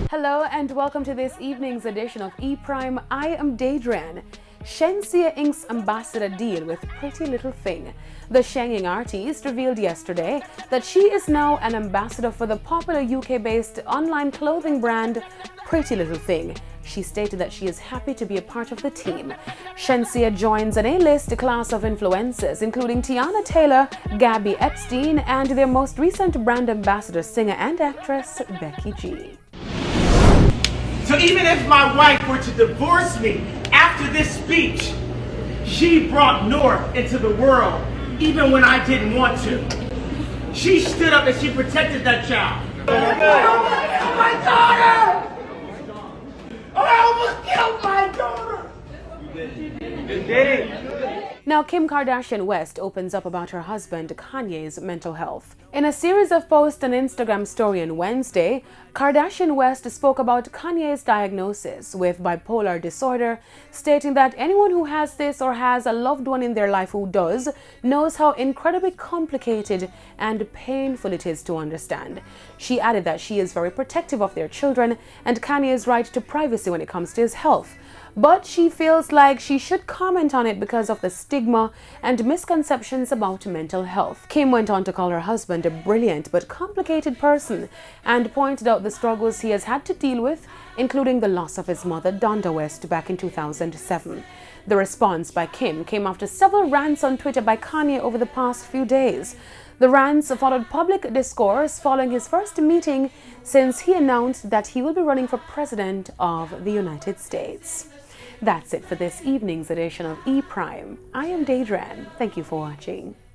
Hello and welcome to this evening's edition of E-Prime. I am Daedran. Shenseea inks ambassador deal with Pretty Little Thing. The Shenging artist revealed yesterday that she is now an ambassador for the popular UK-based online clothing brand Pretty Little Thing. She stated that she is happy to be a part of the team. Shenseea joins an A-list class of influencers, including Tiana Taylor, Gabby Epstein, and their most recent brand ambassador, singer and actress Becky G. So even if my wife were to divorce me after this speech, she brought North into the world even when I didn't want to. She stood up and she protected that child. My daughter! I almost killed my daughter! You did it. Now, Kim Kardashian West opens up about her husband Kanye's mental health. In a series of posts on Instagram story on Wednesday, Kardashian West spoke about Kanye's diagnosis with bipolar disorder, stating that anyone who has this or has a loved one in their life who does knows how incredibly complicated and painful it is to understand. She added that she is very protective of their children and Kanye's right to privacy when it comes to his health. But she feels like she should comment on it because of the stigma and misconceptions about mental health. Kim went on to call her husband a brilliant but complicated person and pointed out the struggles he has had to deal with, including the loss of his mother, Donda West, back in 2007. The response by Kim came after several rants on Twitter by Kanye over the past few days. The rants followed public discourse following his first meeting since he announced that he will be running for president of the United States. That's it for this evening's edition of E-Prime. I am Daedran. Thank you for watching.